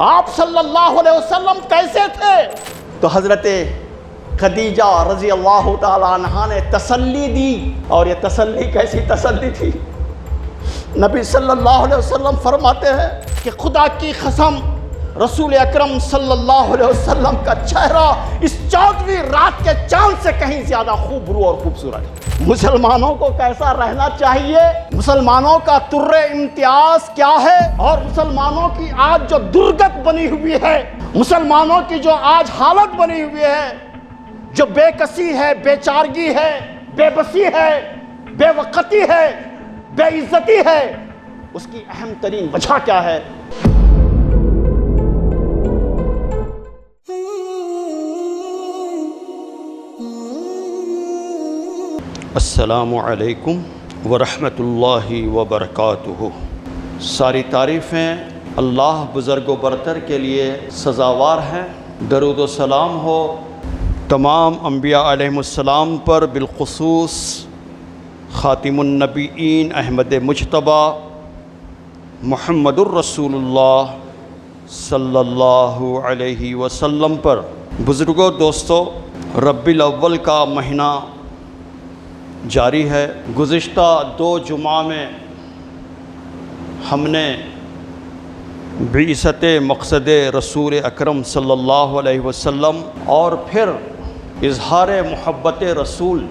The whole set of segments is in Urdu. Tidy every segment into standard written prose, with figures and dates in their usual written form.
آپ صلی اللہ علیہ وسلم کیسے تھے؟ تو حضرت خدیجہ رضی اللہ تعالیٰ عنہا نے تسلی دی، اور یہ تسلی کیسی تسلی تھی؟ نبی صلی اللہ علیہ وسلم فرماتے ہیں کہ خدا کی قسم رسول اکرم صلی اللہ علیہ وسلم کا چہرہ اس 14ویں رات کے چاند سے کہیں زیادہ خوبرو اور خوبصورت ہے۔ مسلمانوں کو کیسا رہنا چاہیے؟ مسلمانوں کا طر امتیاز کیا ہے؟ اور مسلمانوں کی آج جو درگت بنی ہوئی ہے، مسلمانوں کی جو آج حالت بنی ہوئی ہے، جو بے کسی ہے، بے چارگی ہے، بے بسی ہے، بے وقتی ہے، بے عزتی ہے، اس کی اہم ترین وجہ کیا ہے؟ السلام علیکم ورحمۃ اللہ وبرکاتہ۔ ساری تعریفیں اللہ بزرگ و برتر کے لیے سزاوار ہیں۔ درود و سلام ہو تمام انبیاء علیہم السلام پر، بالخصوص خاتم النبیین احمد مجتبیٰ محمد الرسول اللہ صلی اللہ علیہ وسلم پر۔ بزرگوں، دوستو، ربیع الاول کا مہینہ جاری ہے۔ گزشتہ 2 جمعہ میں ہم نے بعثت مقصد رسول اکرم صلی اللہ علیہ وسلم اور پھر اظہار محبت رسول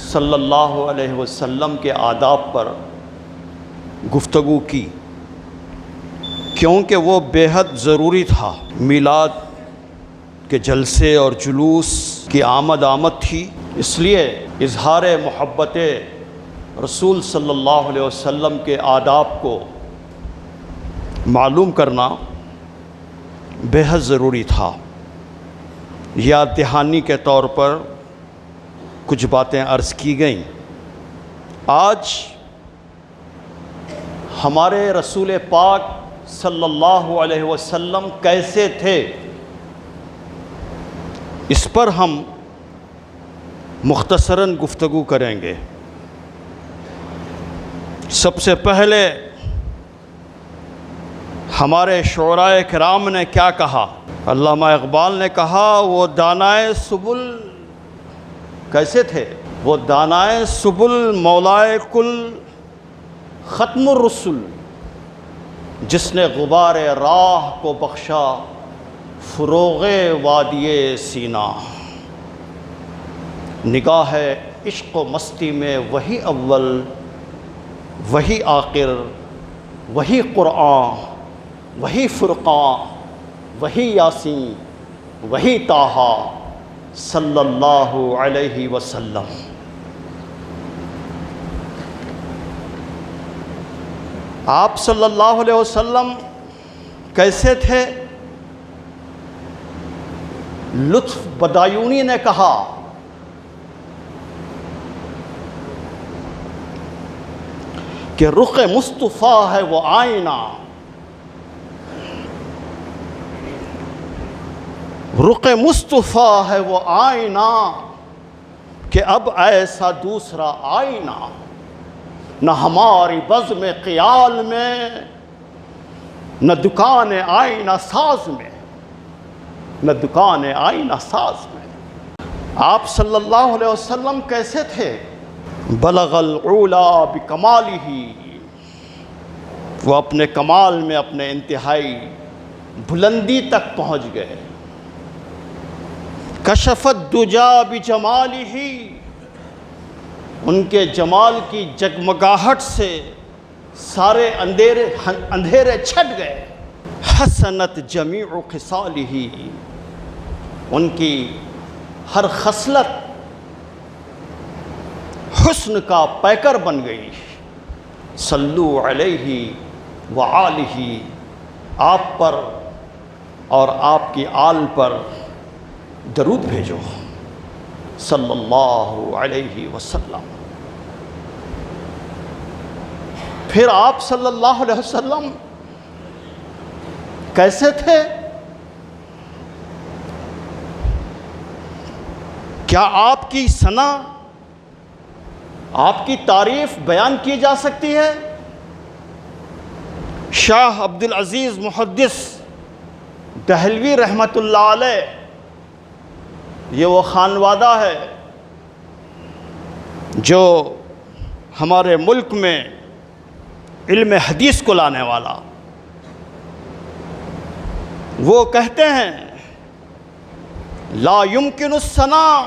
صلی اللہ علیہ وسلم کے آداب پر گفتگو کی، کیونکہ وہ بے حد ضروری تھا۔ میلاد کے جلسے اور جلوس کی آمد تھی، اس لیے اظہار محبت رسول صلی اللہ علیہ وسلم کے آداب کو معلوم کرنا بے حد ضروری تھا۔ یاد دہانی کے طور پر کچھ باتیں عرض کی گئیں۔ آج ہمارے رسول پاک صلی اللہ علیہ وسلم کیسے تھے، اس پر ہم مختصراً گفتگو کریں گے۔ سب سے پہلے ہمارے شعراء کرام نے کیا کہا؟ علامہ اقبال نے کہا وہ دانائے سبل کیسے تھے؟ وہ دانائے سبل مولائے کل ختم الرسل، جس نے غبار راہ کو بخشا فروغ وادی سینا۔ نگاہ عشق و مستی میں وہی اول، وہی آخر، وہی قرآن، وہی فرقان، وہی یاسین، وہی طٰہٰ صلی اللہ علیہ وسلم۔ آپ صلی اللہ علیہ وسلم کیسے تھے؟ لطف بدایونی نے کہا کہ رخ مصطفیٰ ہے وہ آئینہ، رخ مصطفیٰ ہے وہ آئینہ کہ اب ایسا دوسرا آئینہ نہ ہماری بزم خیال میں، نہ دکان آئینہ ساز میں، نہ دکان آئینہ ساز میں۔ آپ صلی اللہ علیہ وسلم کیسے تھے؟ بلغ العلا بکمالہ، وہ اپنے کمال میں اپنے انتہائی بلندی تک پہنچ گئے۔ کشف الدجا بجمالہ، ان کے جمال کی جگمگاہٹ سے سارے اندھیرے چھٹ گئے۔ حسنت جمیع خصالہ، ان کی ہر خصلت حسن کا پیکر بن گئی۔ صلو علیہ وآلہ، آپ پر اور آپ کی آل پر درود بھیجو صلی اللہ علیہ وسلم۔ پھر آپ صلی اللہ علیہ وسلم کیسے تھے؟ کیا آپ کی ثنا، آپ کی تعریف بیان کی جا سکتی ہے؟ شاہ عبدالعزیز محدث دہلوی رحمت اللہ علیہ یہ وہ خانوادہ ہے جو ہمارے ملک میں علم حدیث کو لانے والا. وہ کہتے ہیں لا يمكن الثناء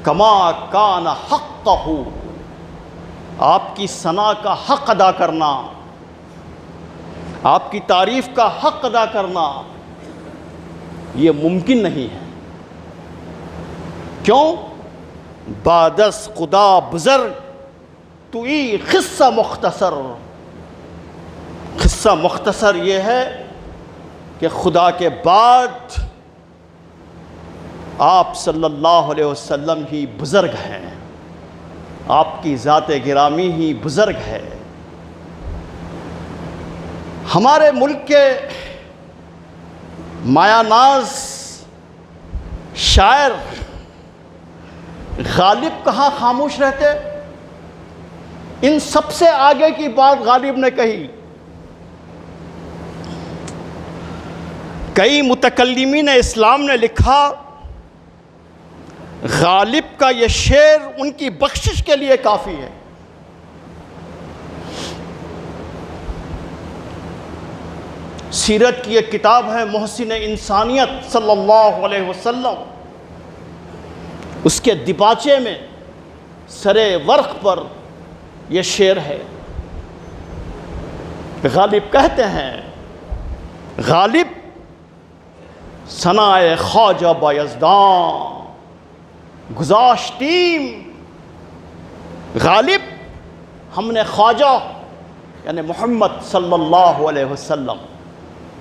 کما کان حقہ، آپ کی ثنا کا حق ادا کرنا، آپ کی تعریف کا حق ادا کرنا یہ ممکن نہیں ہے. کیوں؟ بعدس خدا بزرگ توئی قصہ مختصر. قصہ مختصر یہ ہے کہ خدا کے بعد آپ صلی اللہ علیہ وسلم ہی بزرگ ہیں، آپ کی ذات گرامی ہی بزرگ ہے. ہمارے ملک کے مایہ ناز شاعر غالب کہاں خاموش رہتے؟ ان سب سے آگے کی بات غالب نے کہی. کئی متکلمین اسلام نے لکھا غالب کا یہ شعر ان کی بخشش کے لیے کافی ہے. سیرت کی ایک کتاب ہے محسن انسانیت صلی اللہ علیہ وسلم، اس کے دیباچے میں سرے ورق پر یہ شعر ہے. غالب کہتے ہیں غالب ثنائے خواجہ بایزداں گذاشتیم. غالب ہم نے خواجہ یعنی محمد صلی اللہ علیہ وسلم،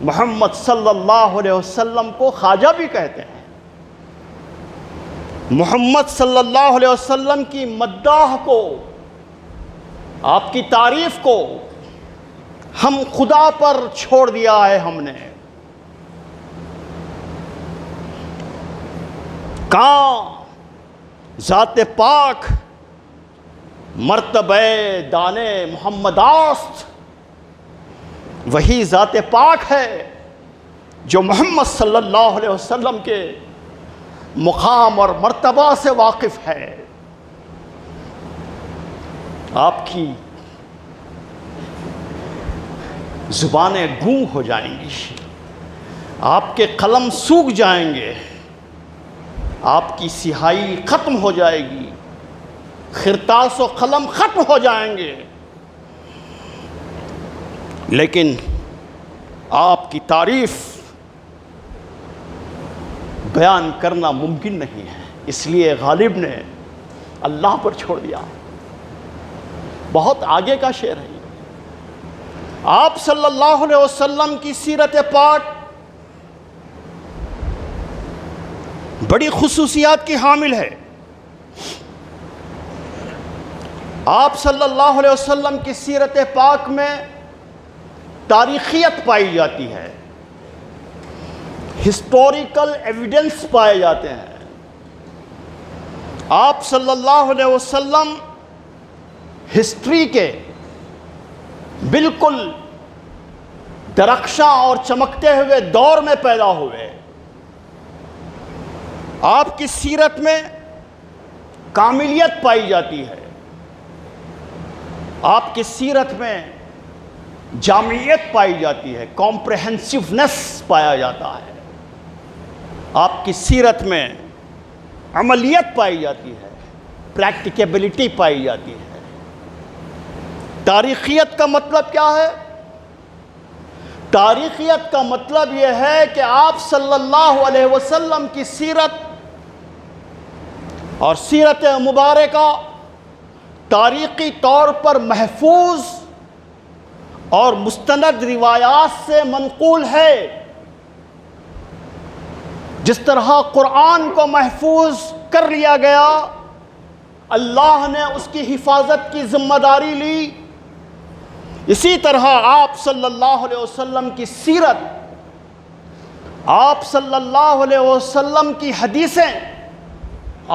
محمد صلی اللہ علیہ وسلم کو خواجہ بھی کہتے ہیں. محمد صلی اللہ علیہ وسلم کی مداح کو، آپ کی تعریف کو ہم خدا پر چھوڑ دیا ہے. ہم نے کہاں ذات پاک مرتبہ دانے محمد آست، وہی ذات پاک ہے جو محمد صلی اللہ علیہ وسلم کے مقام اور مرتبہ سے واقف ہے. آپ کی زبانیں گونگ ہو جائیں گی، آپ کے قلم سوکھ جائیں گے، آپ کی سیاہی ختم ہو جائے گی، خرطاس و قلم ختم ہو جائیں گے، لیکن آپ کی تعریف بیان کرنا ممکن نہیں ہے. اس لیے غالب نے اللہ پر چھوڑ دیا. بہت آگے کا شعر ہے. آپ صلی اللہ علیہ وسلم کی سیرت پاک بڑی خصوصیات کی حامل ہے. آپ صلی اللہ علیہ وسلم کی سیرت پاک میں تاریخیت پائی جاتی ہے، ہسٹوریکل ایویڈنس پائے جاتے ہیں. آپ صلی اللہ علیہ وسلم ہسٹری کے بالکل درخشاں اور چمکتے ہوئے دور میں پیدا ہوئے. آپ کی سیرت میں کاملیت پائی جاتی ہے، آپ کی سیرت میں جامعیت پائی جاتی ہے، کمپریہنسونیس پایا جاتا ہے. آپ کی سیرت میں عملیت پائی جاتی ہے، پریکٹیکیبلٹی پائی جاتی ہے. تاریخیت کا مطلب کیا ہے؟ تاریخیت کا مطلب یہ ہے کہ آپ صلی اللہ علیہ وسلم کی سیرت اور سیرت مبارکہ تاریخی طور پر محفوظ اور مستند روایات سے منقول ہے. جس طرح قرآن کو محفوظ کر لیا گیا، اللہ نے اس کی حفاظت کی ذمہ داری لی، اسی طرح آپ صلی اللہ علیہ وسلم کی سیرت، آپ صلی اللہ علیہ وسلم کی حدیثیں،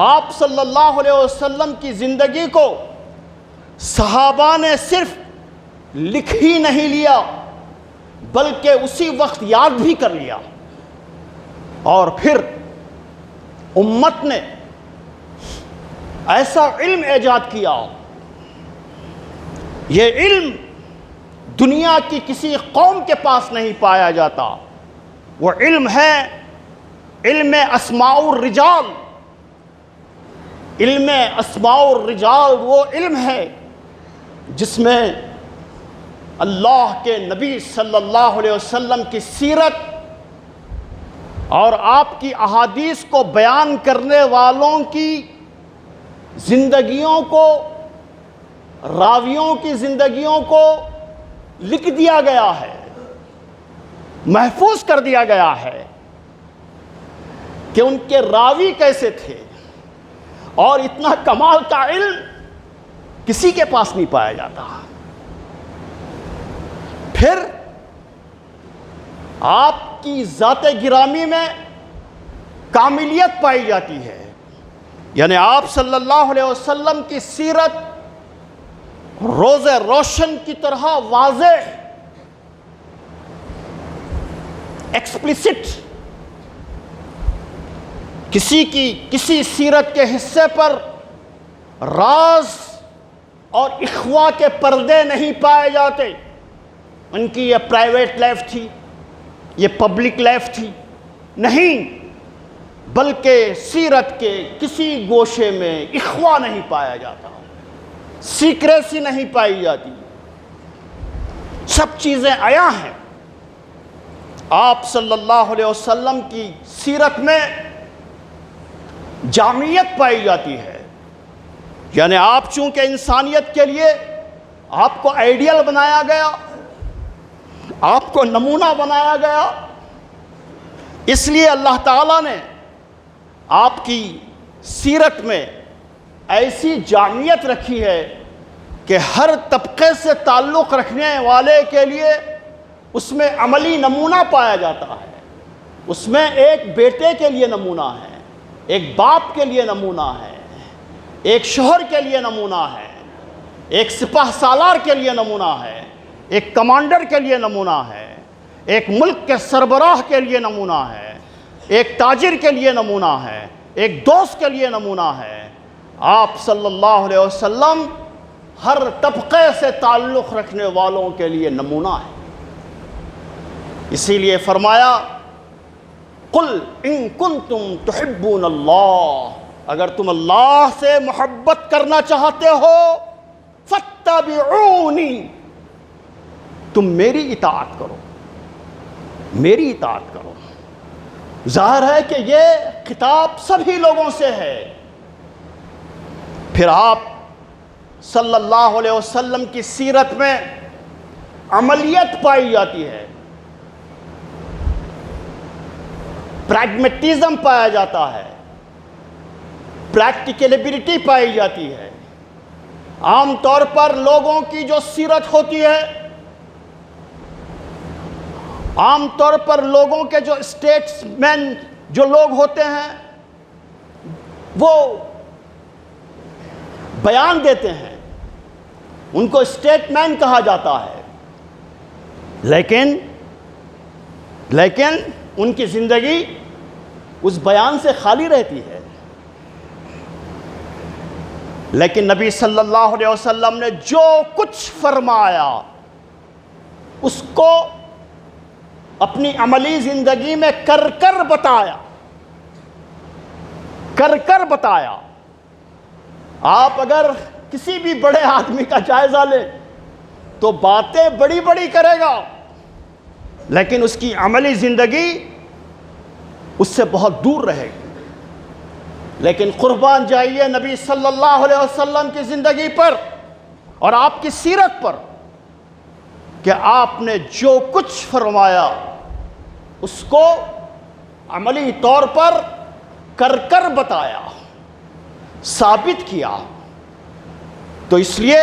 آپ صلی اللہ علیہ وسلم کی زندگی کو صحابہ نے صرف لکھ ہی نہیں لیا بلکہ اسی وقت یاد بھی کر لیا، اور پھر امت نے ایسا علم ایجاد کیا، یہ علم دنیا کی کسی قوم کے پاس نہیں پایا جاتا، وہ علم ہے علم اسماء الرجال۔ علم اسماء الرجال وہ علم ہے جس میں اللہ کے نبی صلی اللہ علیہ وسلم کی سیرت اور آپ کی احادیث کو بیان کرنے والوں کی زندگیوں کو، راویوں کی زندگیوں کو لکھ دیا گیا ہے، محفوظ کر دیا گیا ہے کہ ان کے راوی کیسے تھے، اور اتنا کمال کا علم کسی کے پاس نہیں پایا جاتا۔ پھر آپ کی ذات گرامی میں کاملیت پائی جاتی ہے، یعنی آپ صلی اللہ علیہ وسلم کی سیرت روز روشن کی طرح واضح، ایکسپلیسٹ، کسی سیرت کے حصے پر راز اور اخوا کے پردے نہیں پائے جاتے۔ ان کی یہ پرائیویٹ لائف تھی، یہ پبلک لائف تھی، نہیں، بلکہ سیرت کے کسی گوشے میں اخوا نہیں پایا جاتا، سیکریسی نہیں پائی جاتی، سب چیزیں عیاں ہیں۔ آپ صلی اللہ علیہ وسلم کی سیرت میں جامعیت پائی جاتی ہے، یعنی آپ چونکہ انسانیت کے لیے آپ کو آئیڈیل بنایا گیا، آپ کو نمونہ بنایا گیا، اس لیے اللہ تعالیٰ نے آپ کی سیرت میں ایسی جامعیت رکھی ہے کہ ہر طبقے سے تعلق رکھنے والے کے لیے اس میں عملی نمونہ پایا جاتا ہے۔ اس میں ایک بیٹے کے لیے نمونہ ہے، ایک باپ کے لیے نمونہ ہے، ایک شوہر کے لیے نمونہ ہے، ایک سپاہ سالار کے لیے نمونہ ہے، ایک کمانڈر کے لیے نمونہ ہے، ایک ملک کے سربراہ کے لیے نمونہ ہے، ایک تاجر کے لیے نمونہ ہے، ایک دوست کے لیے نمونہ ہے۔ آپ صلی اللہ علیہ وسلم ہر طبقے سے تعلق رکھنے والوں کے لیے نمونہ ہے، اسی لیے فرمایا قل ان کنتم تحبون اللہ، اگر تم اللہ سے محبت کرنا چاہتے ہو فاتبعونی، تم میری اطاعت کرو، میری اطاعت کرو۔ ظاہر ہے کہ یہ خطاب سبھی لوگوں سے ہے۔ پھر آپ صلی اللہ علیہ وسلم کی سیرت میں عملیت پائی جاتی ہے، پریگمیٹزم پایا جاتا ہے، پریکٹیکلبلٹی پائی جاتی ہے۔ عام طور پر لوگوں کی جو سیرت ہوتی ہے، عام طور پر لوگوں کے جو اسٹیٹس مین جو لوگ ہوتے ہیں وہ بیان دیتے ہیں، ان کو اسٹیٹ مین کہا جاتا ہے، لیکن ان کی زندگی اس بیان سے خالی رہتی ہے۔ لیکن نبی صلی اللہ علیہ وسلم نے جو کچھ فرمایا اس کو اپنی عملی زندگی میں کر کر بتایا۔ آپ اگر کسی بھی بڑے آدمی کا جائزہ لیں تو باتیں بڑی بڑی کرے گا، لیکن اس کی عملی زندگی اس سے بہت دور رہے گی۔ لیکن قربان جائیے نبی صلی اللہ علیہ وسلم کی زندگی پر اور آپ کی سیرت پر کہ آپ نے جو کچھ فرمایا اس کو عملی طور پر کر کر بتایا، ثابت کیا۔ تو اس لیے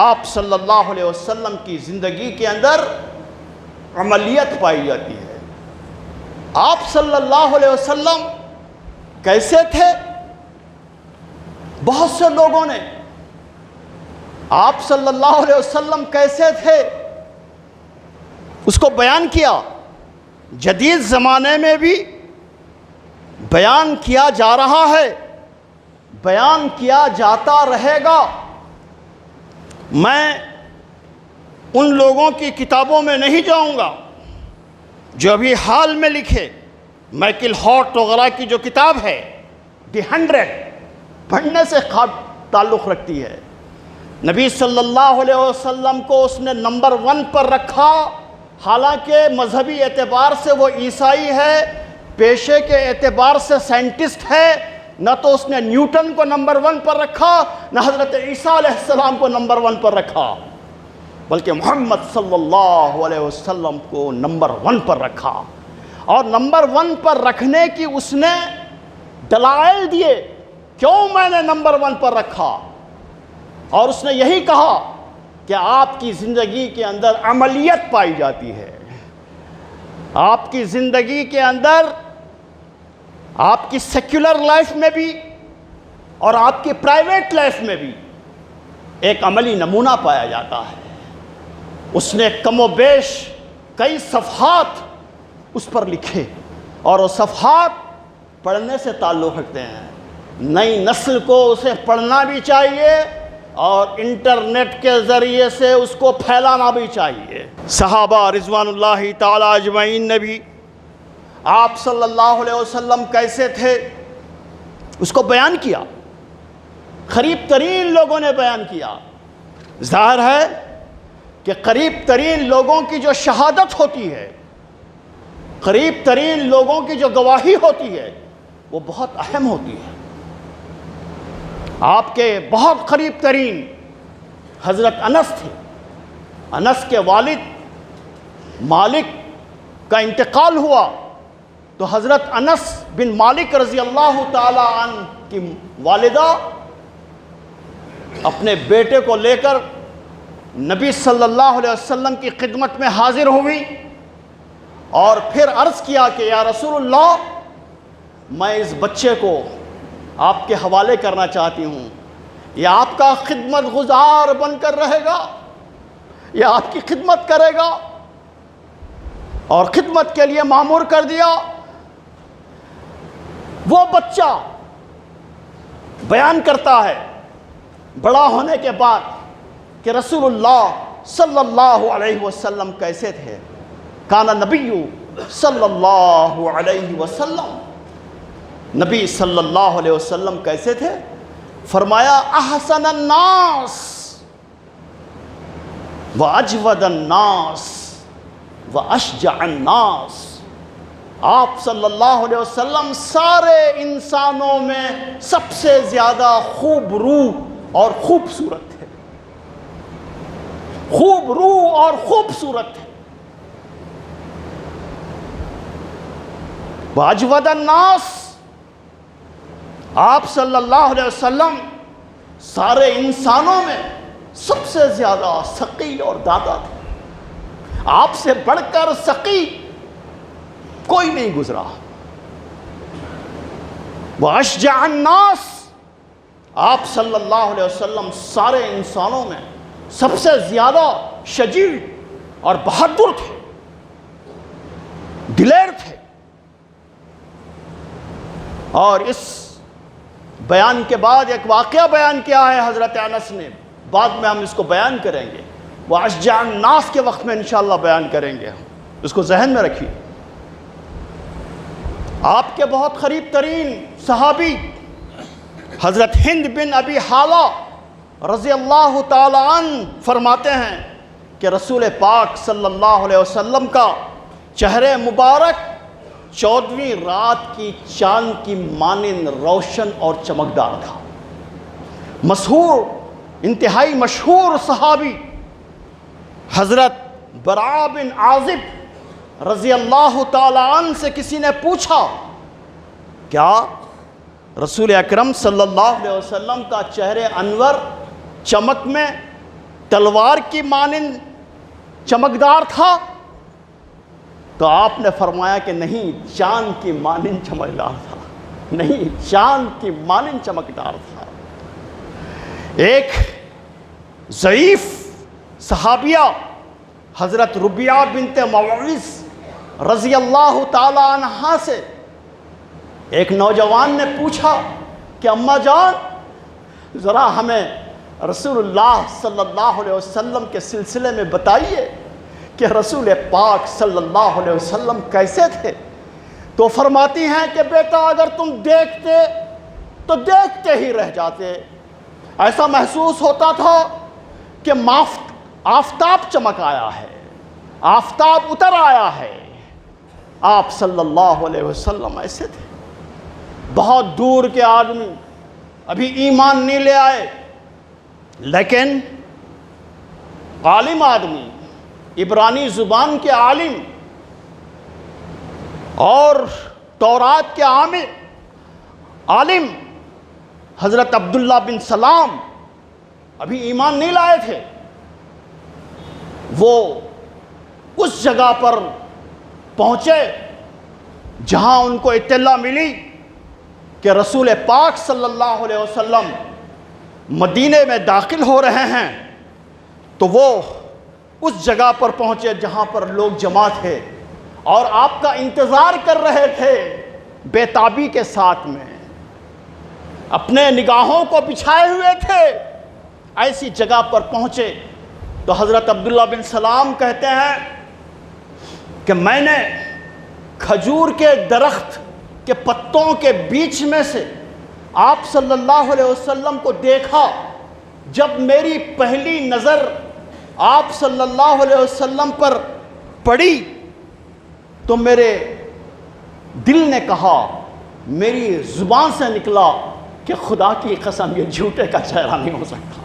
آپ صلی اللہ علیہ وسلم کی زندگی کے اندر عملیت پائی جاتی ہے۔ آپ صلی اللہ علیہ وسلم کیسے تھے؟ بہت سے لوگوں نے آپ صلی اللہ علیہ وسلم کیسے تھے اس کو بیان کیا، جدید زمانے میں بھی بیان کیا جا رہا ہے، بیان کیا جاتا رہے گا۔ میں ان لوگوں کی کتابوں میں نہیں جاؤں گا جو ابھی حال میں لکھے، مائیکل ہارٹ وغیرہ کی جو کتاب ہے دی 100 پڑھنے سے تعلق رکھتی ہے۔ نبی صلی اللہ علیہ وسلم کو اس نے نمبر 1 پر رکھا، حالانکہ مذہبی اعتبار سے وہ عیسائی ہے، پیشے کے اعتبار سے سائنٹسٹ ہے۔ نہ تو اس نے نیوٹن کو نمبر 1 پر رکھا، نہ حضرت عیسیٰ علیہ السلام کو نمبر 1 پر رکھا، بلکہ محمد صلی اللہ علیہ وسلم کو نمبر 1 پر رکھا۔ اور نمبر 1 پر رکھنے کی اس نے دلائل دیے، کیوں میں نے نمبر 1 پر رکھا، اور اس نے یہی کہا کہ آپ کی زندگی کے اندر عملیت پائی جاتی ہے، آپ کی زندگی کے اندر، آپ کی سیکولر لائف میں بھی اور آپ کی پرائیویٹ لائف میں بھی ایک عملی نمونہ پایا جاتا ہے۔ اس نے کم و بیش کئی صفحات اس پر لکھے، اور وہ صفحات پڑھنے سے تعلق رکھتے ہیں۔ نئی نسل کو اسے پڑھنا بھی چاہیے اور انٹرنیٹ کے ذریعے سے اس کو پھیلانا بھی چاہیے۔ صحابہ رضوان اللہ تعالی اجمعین نے بھی آپ صلی اللہ علیہ وسلم کیسے تھے اس کو بیان کیا، قریب ترین لوگوں نے بیان کیا۔ ظاہر ہے کہ قریب ترین لوگوں کی جو شہادت ہوتی ہے، قریب ترین لوگوں کی جو گواہی ہوتی ہے، وہ بہت اہم ہوتی ہے۔ آپ کے بہت قریب ترین حضرت انس تھے۔ انس کے والد مالک کا انتقال ہوا تو حضرت انس بن مالک رضی اللہ تعالی عنہ کی والدہ اپنے بیٹے کو لے کر نبی صلی اللہ علیہ وسلم کی خدمت میں حاضر ہوئی اور پھر عرض کیا کہ یا رسول اللہ، میں اس بچے کو آپ کے حوالے کرنا چاہتی ہوں، یہ آپ کا خدمت گزار بن کر رہے گا، یہ آپ کی خدمت کرے گا، اور خدمت کے لیے مامور کر دیا۔ وہ بچہ بیان کرتا ہے بڑا ہونے کے بعد کہ رسول اللہ صلی اللہ علیہ وسلم کیسے تھے، کان نبی صلی اللہ علیہ وسلم، نبی صلی اللہ علیہ وسلم کیسے تھے؟ فرمایا احسن الناس واجود الناس واشجع الناس۔ آپ صلی اللہ علیہ وسلم سارے انسانوں میں سب سے زیادہ خوب روح اور خوبصورت تھے، خوب روح اور خوبصورت تھے۔ واجود الناس، آپ صلی اللہ علیہ وسلم سارے انسانوں میں سب سے زیادہ سقی اور دادا تھے۔ آپ سے بڑھ کر سقی کوئی نہیں گزرا۔ واشجع الناس، آپ صلی اللہ علیہ وسلم سارے انسانوں میں سب سے زیادہ شجیع اور بہادر تھے، دلیر تھے۔ اور اس بیان کے بعد ایک واقعہ بیان کیا ہے حضرت انس نے، بعد میں ہم اس کو بیان کریں گے، وہ اشجع الناس کے وقت میں انشاءاللہ بیان کریں گے، اس کو ذہن میں رکھیے۔ آپ کے بہت قریب ترین صحابی حضرت ہند بن ابی حالہ رضی اللہ تعالی عنہ فرماتے ہیں کہ رسول پاک صلی اللہ علیہ وسلم کا چہرے مبارک 14ویں رات کی چاند کی مانند روشن اور چمکدار تھا۔ مشہور، انتہائی مشہور صحابی حضرت براء بن عازب رضی اللہ تعالی عنہ سے کسی نے پوچھا، کیا رسول اکرم صلی اللہ علیہ وسلم کا چہرے انور چمک میں تلوار کی مانند چمکدار تھا؟ تو آپ نے فرمایا کہ نہیں، چاند کی مانند چمکدار تھا، نہیں، چاند کی مانند چمکدار تھا۔ ایک ضعیف صحابیہ حضرت ربیعہ بنت معوذ رضی اللہ تعالی عنہا سے ایک نوجوان نے پوچھا کہ اماں جان ذرا ہمیں رسول اللہ صلی اللہ علیہ وسلم کے سلسلے میں بتائیے کہ رسول پاک صلی اللہ علیہ وسلم کیسے تھے؟ تو فرماتی ہیں کہ بیٹا اگر تم دیکھتے تو دیکھتے ہی رہ جاتے، ایسا محسوس ہوتا تھا کہ آفتاب چمک آیا ہے، آفتاب اتر آیا ہے۔ آپ صلی اللہ علیہ وسلم ایسے تھے۔ بہت دور کے آدمی ابھی ایمان نہیں لے آئے، لیکن عالم آدمی، عبرانی زبان کے عالم اور تورات کے عالم حضرت عبداللہ بن سلام ابھی ایمان نہیں لائے تھے، وہ اس جگہ پر پہنچے جہاں ان کو اطلاع ملی کہ رسول پاک صلی اللہ علیہ وسلم مدینے میں داخل ہو رہے ہیں۔ تو وہ اس جگہ پر پہنچے جہاں پر لوگ جمع تھے اور آپ کا انتظار کر رہے تھے بے تابی کے ساتھ میں، اپنے نگاہوں کو بچھائے ہوئے تھے۔ ایسی جگہ پر پہنچے تو حضرت عبداللہ بن سلام کہتے ہیں کہ میں نے کھجور کے درخت کے پتوں کے بیچ میں سے آپ صلی اللہ علیہ وسلم کو دیکھا۔ جب میری پہلی نظر آپ صلی اللہ علیہ وسلم پر پڑی تو میرے دل نے کہا، میری زبان سے نکلا کہ خدا کی قسم یہ جھوٹے کا چہرہ نہیں ہو سکتا،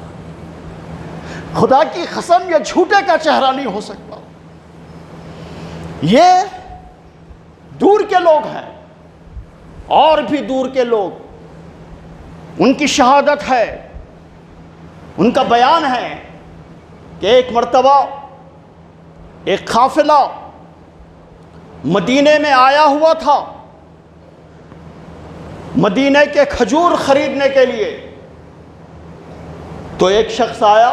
خدا کی قسم یہ جھوٹے کا چہرہ نہیں ہو سکتا۔ یہ دور کے لوگ ہیں اور بھی دور کے لوگ، ان کی شہادت ہے، ان کا بیان ہے کہ ایک مرتبہ ایک قافلہ مدینے میں آیا ہوا تھا مدینے کے کھجور خریدنے کے لیے۔ تو ایک شخص آیا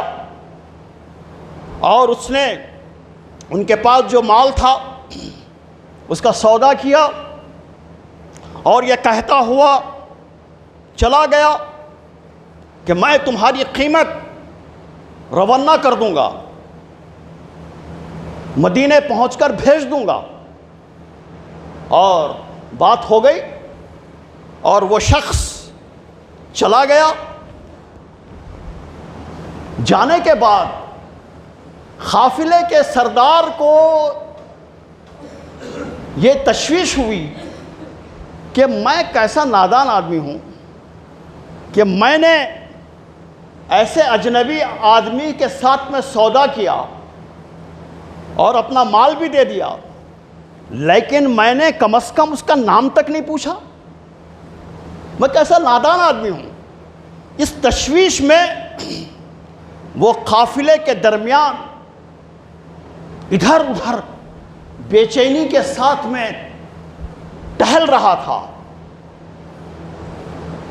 اور اس نے ان کے پاس جو مال تھا اس کا سودا کیا اور یہ کہتا ہوا چلا گیا کہ میں تمہاری قیمت روانہ کر دوں گا، مدینے پہنچ کر بھیج دوں گا۔ اور بات ہو گئی اور وہ شخص چلا گیا۔ جانے کے بعد قافلے کے سردار کو یہ تشویش ہوئی کہ میں کیسا نادان آدمی ہوں کہ میں نے ایسے اجنبی آدمی کے ساتھ میں سودا کیا اور اپنا مال بھی دے دیا، لیکن میں نے کم از کم اس کا نام تک نہیں پوچھا، میں کیسا نادان آدمی ہوں۔ اس تشویش میں وہ قافلے کے درمیان ادھر ادھر بے چینی کے ساتھ میں ٹہل رہا تھا۔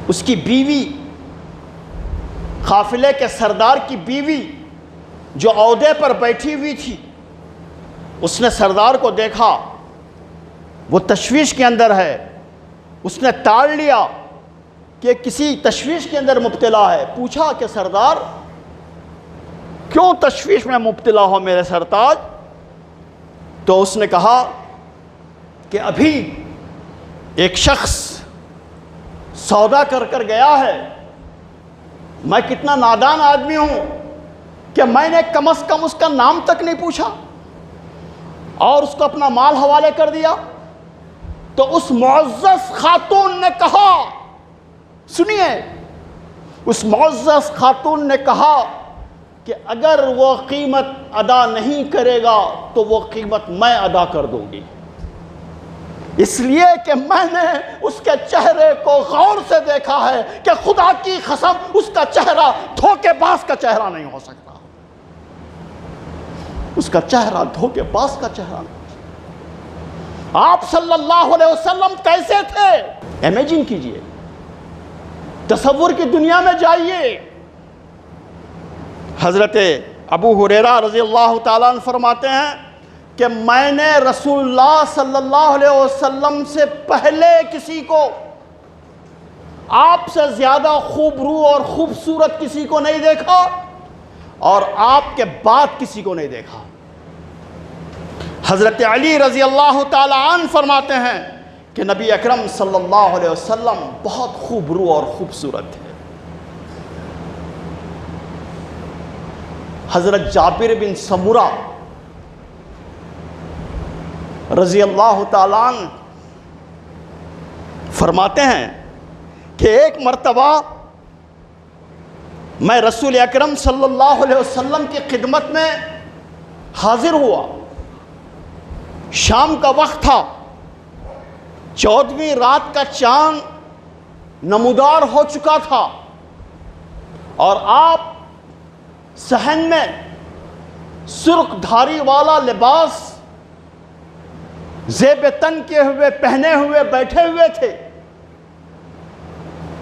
اس کی بیوی، قافلے کے سردار کی بیوی جو عہدے پر بیٹھی ہوئی تھی، اس نے سردار کو دیکھا، وہ تشویش کے اندر ہے، اس نے ٹال لیا کہ کسی تشویش کے اندر مبتلا ہے۔ پوچھا کہ سردار کیوں تشویش میں مبتلا ہو میرے سرتاج؟ تو اس نے کہا کہ ابھی ایک شخص سودا کر کر گیا ہے، میں کتنا نادان آدمی ہوں کہ میں نے کم از کم اس کا نام تک نہیں پوچھا اور اس کو اپنا مال حوالے کر دیا۔ تو اس معزز خاتون نے کہا، سنیے، اس معزز خاتون نے کہا کہ اگر وہ قیمت ادا نہیں کرے گا تو وہ قیمت میں ادا کر دوں گی، اس لیے کہ میں نے اس کے چہرے کو غور سے دیکھا ہے کہ خدا کی قسم اس کا چہرہ دھوکے باز کا چہرہ نہیں ہو سکتا، اس کا چہرہ دھوکے باز کا چہرہ نہیں۔ آپ صلی اللہ علیہ وسلم کیسے تھے؟ امیجن کیجئے، تصور کی دنیا میں جائیے۔ حضرت ابو ہریرہ رضی اللہ تعالیٰ عنہ فرماتے ہیں کہ میں نے رسول اللہ صلی اللہ علیہ وسلم سے پہلے کسی کو آپ سے زیادہ خوبرو اور خوبصورت کسی کو نہیں دیکھا اور آپ کے بعد کسی کو نہیں دیکھا۔ حضرت علی رضی اللہ تعالیٰ عنہ فرماتے ہیں کہ نبی اکرم صلی اللہ علیہ وسلم بہت خوبرو اور خوبصورت تھے۔ حضرت جابر بن سمورہ رضی اللہ تعالیٰ عنہ فرماتے ہیں کہ ایک مرتبہ میں رسول اکرم صلی اللہ علیہ وسلم کی خدمت میں حاضر ہوا۔ شام کا وقت تھا، 14ویں رات کا چاند نمودار ہو چکا تھا اور آپ صحن میں سرخ دھاری والا لباس زیب تن کیے ہوئے پہنے ہوئے بیٹھے ہوئے تھے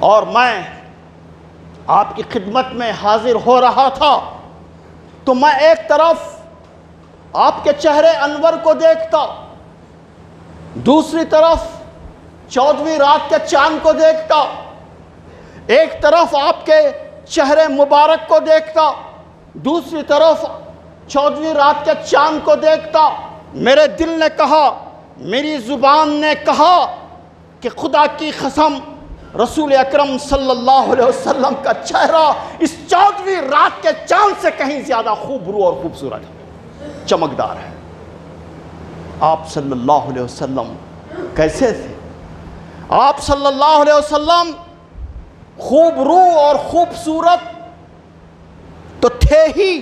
اور میں آپ کی خدمت میں حاضر ہو رہا تھا تو میں ایک طرف آپ کے چہرے انور کو دیکھتا، دوسری طرف 14ویں رات کے چاند کو دیکھتا، ایک طرف آپ کے چہرے مبارک کو دیکھتا، دوسری طرف 14ویں رات کے چاند کو دیکھتا۔ میرے دل نے کہا، میری زبان نے کہا کہ خدا کی قسم رسول اکرم صلی اللہ علیہ وسلم کا چہرہ اس 14ویں رات کے چاند سے کہیں زیادہ خوبرو اور خوبصورت ہے، چمکدار ہے۔ آپ صلی اللہ علیہ وسلم کیسے تھے؟ آپ صلی اللہ علیہ وسلم خوبرو اور خوبصورت تو تھے ہی،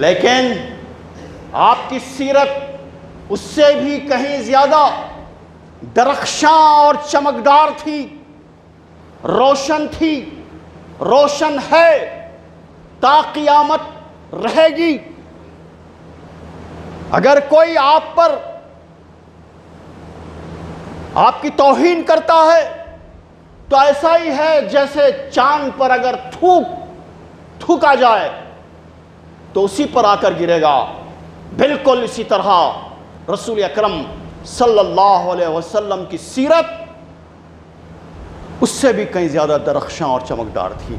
لیکن آپ کی سیرت اس سے بھی کہیں زیادہ درخشاں اور چمکدار تھی، روشن تھی، روشن ہے، تا قیامت رہے گی۔ اگر کوئی آپ پر آپ کی توہین کرتا ہے تو ایسا ہی ہے جیسے چاند پر اگر تھوکا جائے تو اسی پر آ کر گرے گا۔ بالکل اسی طرح رسول اکرم صلی اللہ علیہ وسلم کی سیرت اس سے بھی کہیں زیادہ درخشاں اور چمکدار تھی۔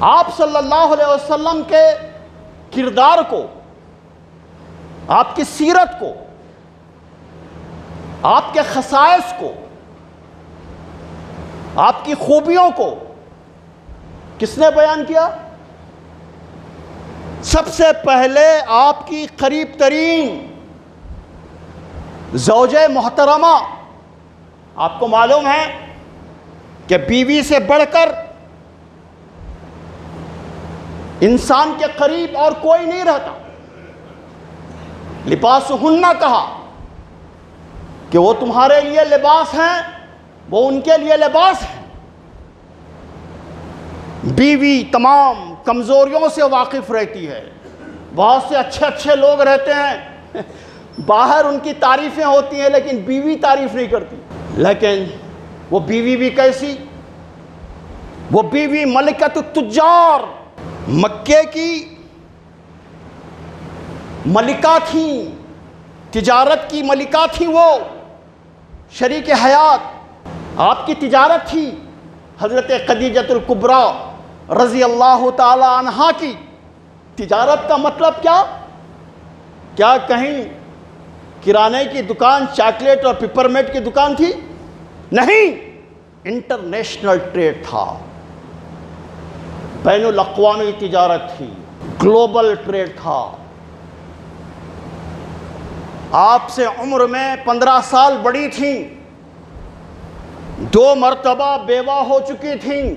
آپ صلی اللہ علیہ وسلم کے کردار کو، آپ کی سیرت کو، آپ کے خصائص کو، آپ کی خوبیوں کو کس نے بیان کیا؟ سب سے پہلے آپ کی قریب ترین زوجہ محترمہ، آپ کو معلوم ہے کہ بیوی سے بڑھ کر انسان کے قریب اور کوئی نہیں رہتا۔ لباسہن کہا کہ وہ تمہارے لیے لباس ہیں، وہ ان کے لیے لباس ہیں۔ بیوی تمام کمزوریوں سے واقف رہتی ہے۔ بہت سے اچھے لوگ رہتے ہیں، باہر ان کی تعریفیں ہوتی ہیں لیکن بیوی تعریف نہیں کرتی۔ لیکن وہ بیوی بھی کیسی؟ وہ بیوی ملکۃ التجار، مکے کی ملکہ تھیں، تجارت کی ملکہ تھیں۔ وہ شریک حیات آپ کی تجارت تھی۔ حضرت خدیجۃ الکبریٰ رضی اللہ تعالی عنہا کی تجارت کا مطلب کیا کہیں کرانے کی دکان، چاکلیٹ اور پیپرمیٹ کی دکان تھی؟ نہیں، انٹرنیشنل ٹریڈ تھا، بین الاقوامی تجارت تھی، گلوبل ٹریڈ تھا۔ آپ سے عمر میں 15 سال بڑی تھیں، 2 مرتبہ بیوہ ہو چکی تھیں،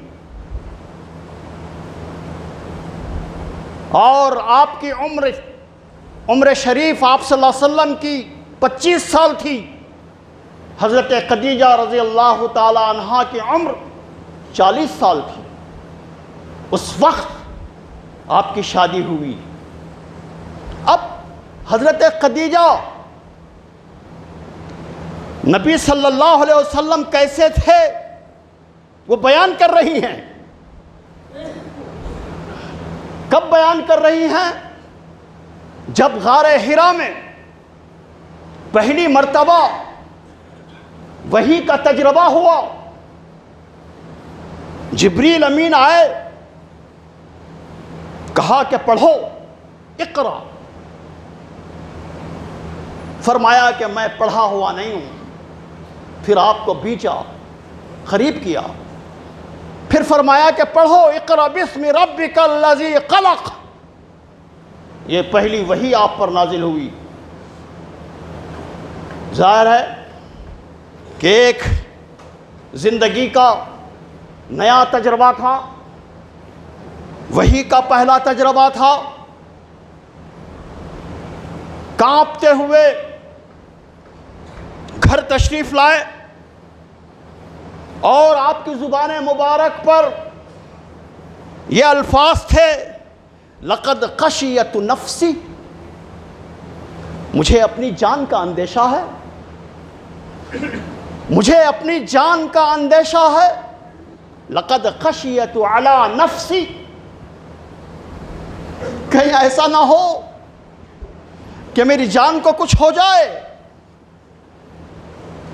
اور آپ کی عمر شریف آپ صلی اللہ علیہ وسلم کی 25 سال تھی۔ حضرت خدیجہ رضی اللہ تعالی عنہا کی عمر 40 سال تھی۔ اس وقت آپ کی شادی ہوئی۔ اب حضرت خدیجہ نبی صلی اللہ علیہ وسلم کیسے تھے وہ بیان کر رہی ہیں۔ کب بیان کر رہی ہیں؟ جب غار حرا میں پہلی مرتبہ وحی کا تجربہ ہوا، جبریل امین آئے، کہا کہ پڑھو، اقرا، فرمایا کہ میں پڑھا ہوا نہیں ہوں، پھر آپ کو بیچا، قریب کیا، پھر فرمایا کہ پڑھو، اقرا بسم ربک الذی خلق، یہ پہلی وحی آپ پر نازل ہوئی۔ ظاہر ہے کہ ایک زندگی کا نیا تجربہ تھا، وحی کا پہلا تجربہ تھا۔ کانپتے ہوئے گھر تشریف لائے اور آپ کی زبان مبارک پر یہ الفاظ تھے، لقد خشیت نفسی، مجھے اپنی جان کا اندیشہ ہے، مجھے اپنی جان کا اندیشہ ہے، لقد خشیت علی نفسی، کہیں ایسا نہ ہو کہ میری جان کو کچھ ہو جائے۔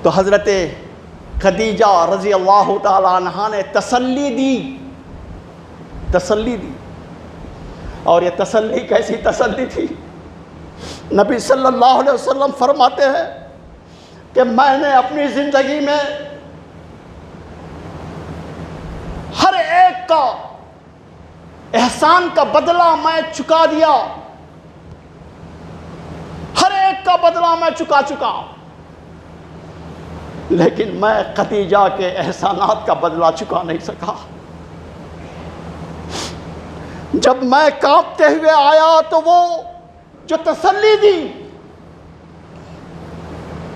تو حضرت خدیجہ رضی اللہ تعالی عنہا نے تسلی دی، اور یہ تسلی کیسی تسلی تھی؟ نبی صلی اللہ علیہ وسلم فرماتے ہیں کہ میں نے اپنی زندگی میں ہر ایک کا احسان کا بدلہ میں چکا دیا، ہر ایک کا بدلہ میں چکا، لیکن میں خدیجہ کے احسانات کا بدلہ چکا نہیں سکا۔ جب میں کانپتے ہوئے آیا تو وہ جو تسلی دی،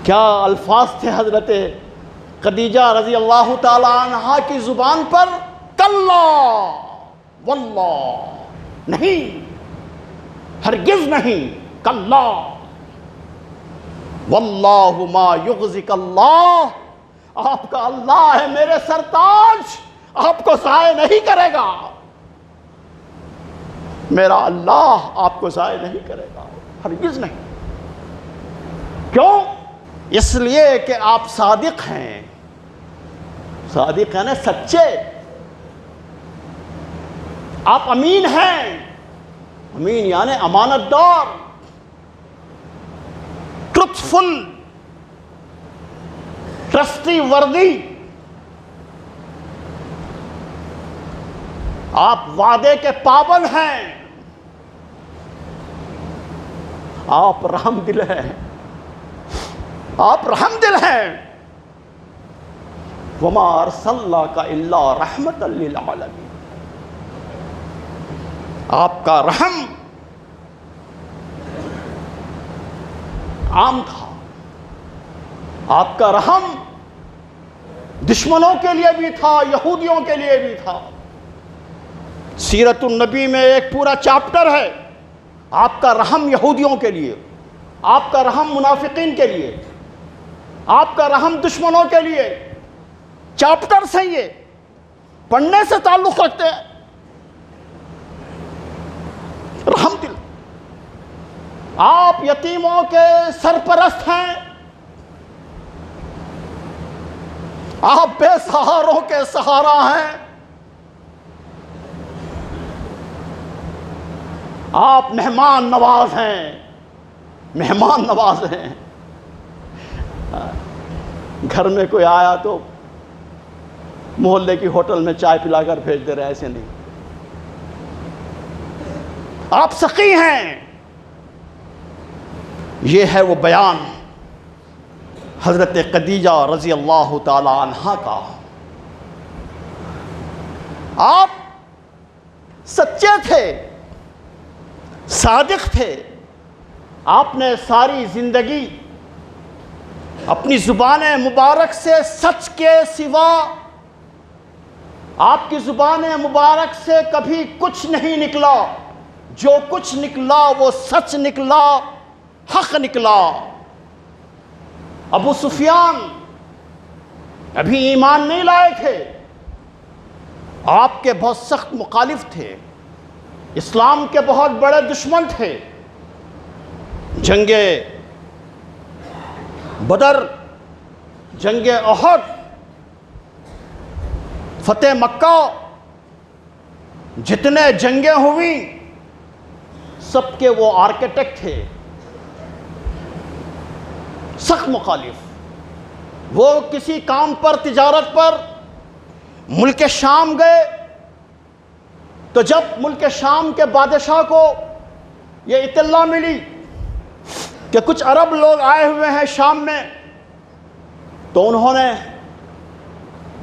کیا الفاظ تھے حضرت خدیجہ رضی اللہ تعالی عنہا کی زبان پر؟ کلا واللہ، نہیں، ہرگز نہیں، کلا واللہ ما یغزک اللہ، آپ کا اللہ ہے میرے سرتاج، آپ کو ضائع نہیں کرے گا، میرا اللہ آپ کو ضائع نہیں کرے گا، ہرگز نہیں۔ کیوں؟ اس لیے کہ آپ صادق ہیں، صادق ہیں نا، سچے، آپ امین ہیں، امین یعنی امانت دار، ٹروتھفل، ٹرسٹی وردی، آپ وعدے کے پابند ہیں، آپ رحم دل ہیں، آپ رحم دل ہیں۔ وما ارسلناک الا رحمۃ للعالمین، آپ کا رحم عام تھا، آپ کا رحم دشمنوں کے لیے بھی تھا، یہودیوں کے لیے بھی تھا۔ سیرت النبی میں ایک پورا چیپٹر ہے آپ کا رحم یہودیوں کے لیے، آپ کا رحم منافقین کے لیے، آپ کا رحم دشمنوں کے لیے، چیپٹر سے یہ پڑھنے سے تعلق رکھتے ہیں۔ رحم دل، آپ یتیموں کے سرپرست ہیں، آپ بے سہاروں کے سہارا ہیں، آپ مہمان نواز ہیں، مہمان نواز ہیں۔ گھر میں کوئی آیا تو محلے کی ہوٹل میں چائے پلا کر بھیج دے رہے، ایسے نہیں، آپ سخی ہیں۔ یہ ہے وہ بیان حضرت خدیجہ رضی اللہ تعالی عنہا کا۔ آپ سچے تھے، صادق تھے، آپ نے ساری زندگی اپنی زبان مبارک سے سچ کے سوا، آپ کی زبان مبارک سے کبھی کچھ نہیں نکلا، جو کچھ نکلا وہ سچ نکلا، حق نکلا۔ ابو سفیان ابھی ایمان نہیں لائے تھے، آپ کے بہت سخت مخالف تھے، اسلام کے بہت بڑے دشمن تھے. جنگ بدر، جنگ احد، فتح مکہ، جتنے جنگیں ہوئیں سب کے وہ آرکیٹیکٹ تھے، سخت مخالف. وہ کسی کام پر، تجارت پر ملک شام گئے تو جب ملک شام کے بادشاہ کو یہ اطلاع ملی کہ کچھ عرب لوگ آئے ہوئے ہیں شام میں، تو انہوں نے،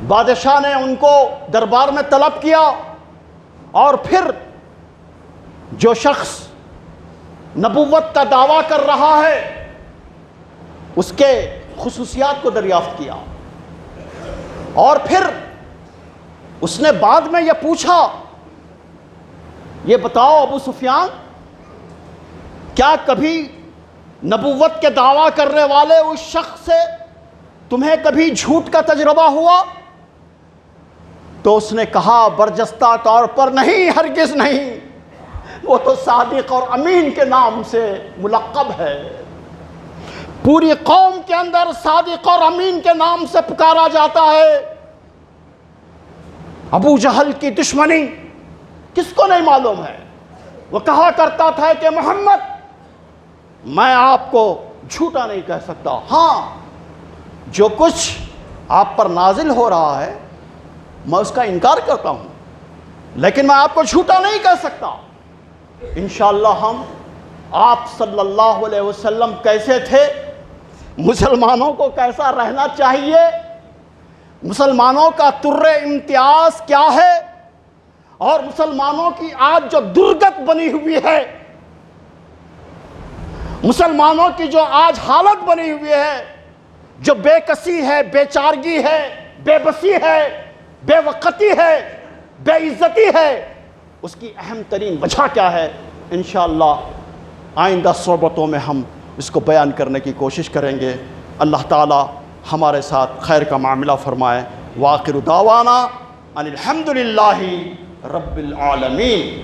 بادشاہ نے ان کو دربار میں طلب کیا، اور پھر جو شخص نبوت کا دعویٰ کر رہا ہے اس کے خصوصیات کو دریافت کیا. اور پھر اس نے بعد میں یہ پوچھا، یہ بتاؤ ابو سفیان، کیا کبھی نبوت کے دعویٰ کرنے والے اس شخص سے تمہیں کبھی جھوٹ کا تجربہ ہوا؟ تو اس نے کہا برجستہ طور پر نہیں، ہرگز نہیں، وہ تو صادق اور امین کے نام سے ملقب ہے. پوری قوم کے اندر صادق اور امین کے نام سے پکارا جاتا ہے. ابو جہل کی دشمنی کس کو نہیں معلوم ہے؟ وہ کہا کرتا تھا کہ محمد، میں آپ کو جھوٹا نہیں کہہ سکتا، ہاں جو کچھ آپ پر نازل ہو رہا ہے میں اس کا انکار کرتا ہوں، لیکن میں آپ کو جھوٹا نہیں کہہ سکتا. انشاءاللہ ہم آپ صلی اللہ علیہ وسلم کیسے تھے، مسلمانوں کو کیسا رہنا چاہیے، مسلمانوں کا تر امتیاز کیا ہے، اور مسلمانوں کی آج جو درگت بنی ہوئی ہے، مسلمانوں کی جو آج حالت بنی ہوئی ہے، جو بے کسی ہے، بے چارگی ہے، بے بسی ہے، بے وقتی ہے، بے عزتی ہے، اس کی اہم ترین وجہ کیا ہے؟ انشاءاللہ آئندہ صحبتوں میں ہم اس کو بیان کرنے کی کوشش کریں گے. اللہ تعالی ہمارے ساتھ خیر کا معاملہ فرمائے. وآخر دعوانا ان الحمدللہ رب العالمین.